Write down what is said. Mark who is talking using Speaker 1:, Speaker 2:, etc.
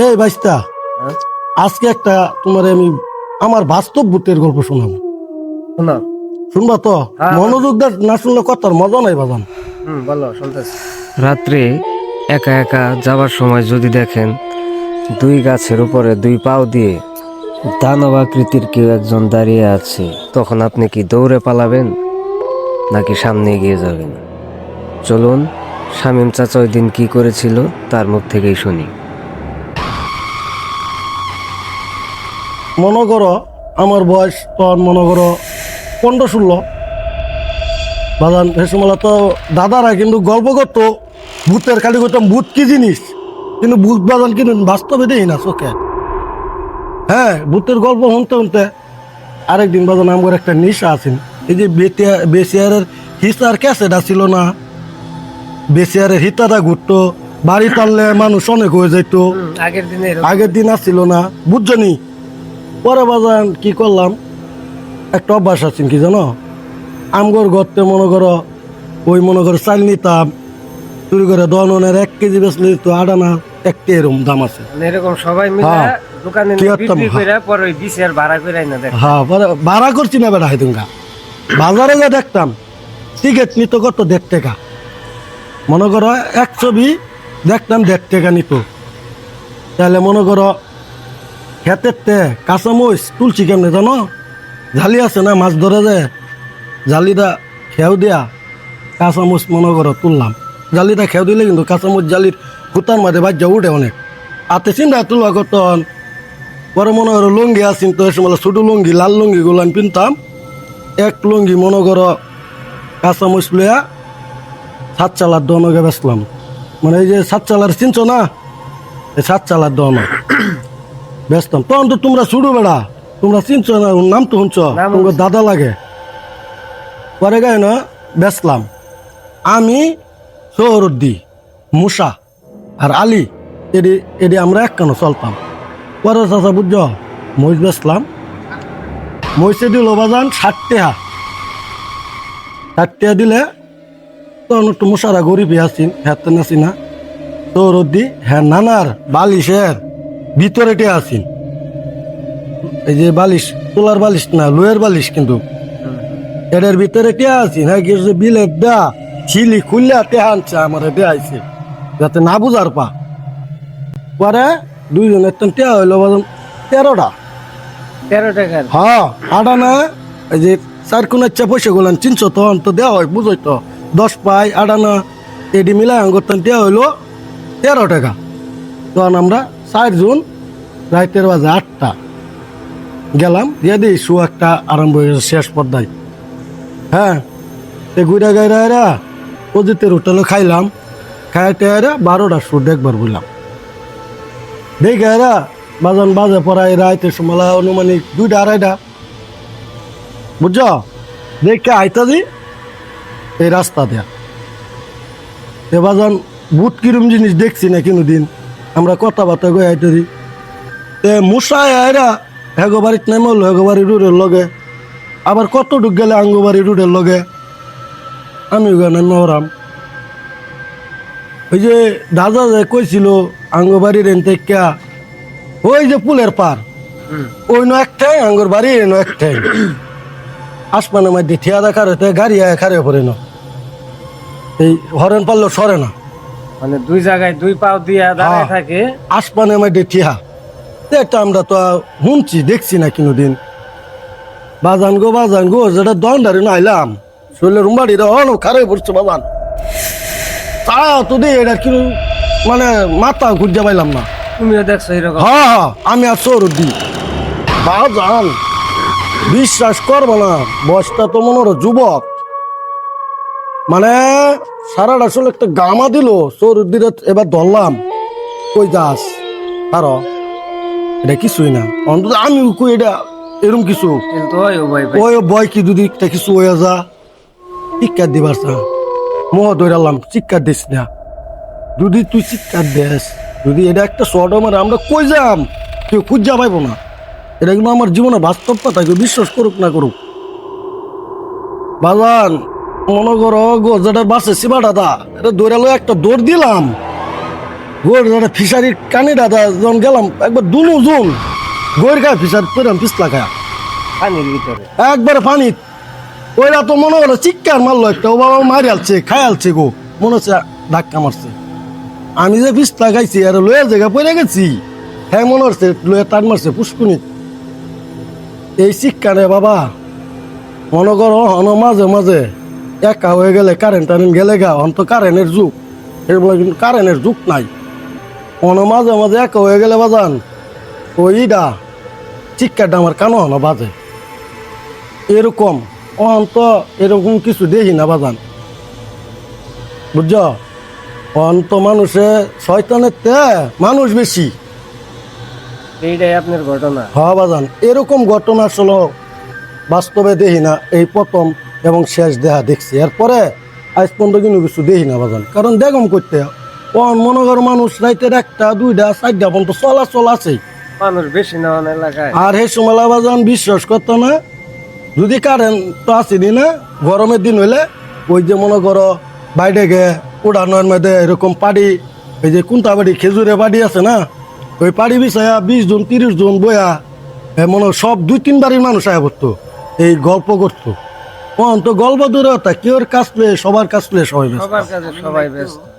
Speaker 1: এই বাইস্তা,
Speaker 2: হ্যাঁ?
Speaker 1: আজকে একটা তোমার আমি আমার বাস্তব ভূতের গল্প শোনাবো।
Speaker 2: শোনো।
Speaker 1: শুনবা তো?
Speaker 2: হ্যাঁ,
Speaker 1: মনোযোগ দিয়ে না শুনলে কথার মজা নাই বাজান।
Speaker 2: বলো, শুনতেছি।
Speaker 3: রাত্রে একা একা যাবার সময় যদি দেখেন দুই গাছের উপরে দুই পাও দিয়ে দানব আকৃতির কেউ একজন দাঁড়িয়ে আছে, তখন আপনি কি দৌড়ে পালাবেন নাকি সামনে এগিয়ে যাবেন? চলুন শামীম চাচা ওই দিন কি করেছিল তার মুখ থেকেই শুনি।
Speaker 1: মনে করো আমার বয়স তখন মনে করো 15-16 বাজান। সে সময় তো দাদারা কিন্তু গল্প করতো ভূতের, খালি করতাম ভূত কি জিনিস, কিন্তু ভূত বাজান কিন্তু বাস্তবে দেখি না চোখে। হ্যাঁ, ভূতের গল্প শুনতে শুনতে আরেকদিন বাজান আমার একটা নেশা আছেন, এই যে বেসিয়ারের হিসার ক্যাসেট ছিল না, বেসিয়ারের হিতাটা ঘুরতো, বাড়ি টানলে মানুষ অনেক হয়ে যেত।
Speaker 2: আগের দিনে
Speaker 1: আগের দিন আসছিল না, বুঝছো নি? পরে বাজান কি করলাম, একটা অভ্যাস আছেন কি জানো, আমগর গর্তে মনে করো ওই মনে করো চাল নিতাম, চুরি করে দনের 1 কেজি বেচলে তো 8 আনা 1 এরকম দাম আছে।
Speaker 2: এরকম সবাই মিলে
Speaker 1: হ্যাঁ।
Speaker 2: দোকানে
Speaker 1: কি
Speaker 2: নিয়ে
Speaker 1: করতাম?
Speaker 2: বিক্রি করে পরে ওই বিসিআর ভাড়া করে না দেখ।
Speaker 1: হ্যাঁ, পরে ভাড়া করছি না বেড়া হাইতুঙ্গা, বাজারে যা দেখতাম টিকিট নিত কত 1.5 টাকা, মনে করো 1 ছবি দেখতাম 1.5 টাকা নিত। তাহলে মনে করো খেতের তে কাঁচামরিচ তুলছি কেমনে জানো, ঝালি আছে না মাছ ধরে যায়, জালিটা খেয়াও দেয়া কাঁচামরিচ মনে করো তুললাম, জালিটা খেয়াও দিলে কিন্তু কাঁচামরিচ জালির ফুতার মাঝে বাজ্যা উঠে অনেক, আতে চিন্তা তুলবা করতন। পরে মনে করো লুঙ্গি আসিন তো, এ সময় ছোটো লুঙ্গি লাল লুঙ্গিগুলো আমি পিনতাম, 1 লুঙ্গি মনে করো কাঁচামরিচ লইয়া 7 চালার দনকে বেচলাম। মানে এই যে 7 চালার চিনছো না, এই 7 চালার দন বেচতাম। তখন তো তোমরা ছুড়ো বেড়া, তোমরা চিনছো না, ওর নাম তো শুনছো,
Speaker 2: নাম
Speaker 1: তোমার দাদা লাগে। পরে গায়ে না বেচলাম আমি, সৌরদ্দি, মুসা আর আলী, এডি এডি আমরা একখানো চলতাম। পরে চাচা বুঝছ মহিষ বেচলাম, মহিষে দিল বাজান 60 টাকা। 60 টাকা দিলে তখন একটু মশারা গরিবই আছেন, হ্যাঁ তো নাসি না, সৌরদ্দি হ্যাঁ নানার বালিশের ভিতরে টেয়া আছেন, এই যে বালিশ তোলার বালিশ না লোয়ের বালিশ, কিন্তু এটার ভিতরে টেয়া আছেন। হ্যাঁ কিছু বিলের দা ছিলি খুললে টেহা আনছে আমার দেয়াইছে যাতে না বুঝার পা। পরে দুইজনের তো টেয়া হইলো বাজান 13টা।
Speaker 2: 13 টাকার
Speaker 1: হ্যাঁ, 8 আনা এই যে 4 কোন ইচ্ছা পয়সা গুলান চিনছো, তখন তো দেওয়া হয় বুঝোই তো, 10 পাই 8 আনা এডি মিলাই করতাম, দেওয়া হইলো 13 টাকা। তখন আমরা 4 জন রাইতের বাজে 8টা গেলাম, দিয়ে দিই শু একটা আরম্ভ হয়ে গেছে শেষ পর্দায়। হ্যাঁ, ঘুরা গাইরা অজিতের হোটেলে খাইলাম, খাইতে 12টা শু দেখবার বললাম, দেখে বাজান বাজে পড়ায় রাইতের সময় অনুমানিক 2টা 2:30 বুঝছ, দেখে আইতা দি এই রাস্তা দেয়া এ বাজান ভূত কিরম জিনিস দেখছি না কোনোদিন, আমরা কথাবার্তা গয়ে আইতে দি মুসায় আয়রা হেগো বাড়িতে নেমে হলো, হেগো বাড়ি রুডের লগে, আবার কত ঢুক গেলে আঙ্গবাড়ি রুডের লগে আমি নেমে ওরাম। ওই যে দাদা যে কইছিল আঙ্গবাড়ির এনতেকা ওই যে পুলের পার, ওই নো একটাই আঙ্গুর বাড়ি নো একটাই, আসমানের মধ্যে ঠিয়া দেখার হইতে গাড়ি আয় খারে পড়ে না, এই হরেন পারলেও সরে না,
Speaker 2: মানে দুই জায়গায় দুই পাও দিয়া দাঁড়ায়
Speaker 1: হ্যাঁ।
Speaker 2: থাকে।
Speaker 1: আসমানের মধ্যে ঠিয়া এটা আমরা তো শুনছি দেখছি না কোনোদিন। বাজান গো যেটা দন্ডারি না আইলাম শরীরের রুমবাড়ি খারে পড়ছে বাজান, তা তো দে এটা কি মানে মাথা খুঁজে পাইলাম না।
Speaker 2: তুমিও দেখছো এরকম?
Speaker 1: হ্যাঁ, আমি আর সৌরদ্দি বাজান বিশ্বাস করবো না, বয়সটা তো মনে হলো যুবক, মানে সারাটা আসলে একটা গামা দিল সৌরদ্দির। এবার ধরলাম কই যাস আরো, এটা কিছুই না, অন্তত আমি কই এটা এরম কিছু
Speaker 2: কিন্তু ওই উভয় ভাই
Speaker 1: ওই বয় কি যদি একটা কিছু হয়ে যা চিৎকার দিবার চা মোহ ধরালাম, চিৎকার দিস না, যদি তুই চিৎকার দেস, যদি এটা একটা শর্ট আমার আমরা কই যাম কেউ খুঁজা পাইব না। এটা কিন্তু আমার জীবনে বাস্তব কথা, কেউ বিশ্বাস করুক না করুক। বাজান মনে করো যেটা বাসে সীমাটা দা এটা দৌড়ালো একটা দৌড় দিলাম, গোর ধরে ফিশারির কানি দাদা যখন গেলাম একবার দুনু জুন গোর গায়ে ফিশার পেলাম পিছলা খায়া
Speaker 2: পানির ভিতরে
Speaker 1: একবারে পানি ওইরা তো মনে করো চিৎকার মারলো একটা ও বাবা মারি আলছে খাই আলছে গো মনে হচ্ছে ধাক্কা মারছে আমি যে পিছলা খাইছি আর লয়ের জায়গা পড়ে গেছি হ্যাঁ মনে হচ্ছে লয়ে টান মারছে পুষ্কুনি এই চিৎকারে বাবা মনে করো হন মাঝে মাঝে একা হয়ে গেলে কারেন্ট টারেন্ট গেলে গা হন তো কারেন্টের যুগ এগুলো কিন্তু কারেন্টের যুগ নাই হন মাঝে মাঝে একা হয়ে গেলে বাজান ওইটা চিৎকারটা আমার কানো হন বাজে এরকম অহন তো এরকম কিছু দেখি না বাজান বুঝছ অহন তো মানুষে শয়তানের তে মানুষ বেশি
Speaker 2: এইটাই আপনার ঘটনা
Speaker 1: হ্যাঁ বাজান এরকম ঘটনা আসলে বাস্তবে দেখি না এই প্রথম এবং শেষ দেহা দেখছি এরপরে আজ পর্যন্ত কিন্তু কিছু দেখি না বাজান কারণ দেখম করতে অন মনে কর মানুষ রাইতের 1টা 2টা 4টা পর্যন্ত চলাচল আছে
Speaker 2: মানুষ বেশি না অনেক এলাকায়
Speaker 1: আর এই সময় বাজান বিশ্বাস করতো না যদি কারেন্ট তো আসেনি না গরমের দিন হইলে ওই যে মনে করো বাইরে গে উড়ানোর মধ্যে এরকম পাড়ি এই যে কুন্তা বাড়ি খেজুরে বাড়ি আছে না ওই পাড়ি বিছায়া 20 জন 30 জন বয়া মনে হয় সব 2-3 বাড়ির মানুষ আয়া পড়তো এই গল্প করতো তো গল্প দূরে হতা কেউর কাজ পেয়ে সবার কাজ পেয়ে সবাই ব্যস্ত।
Speaker 2: সবার কাছে সবাই ব্যস্ত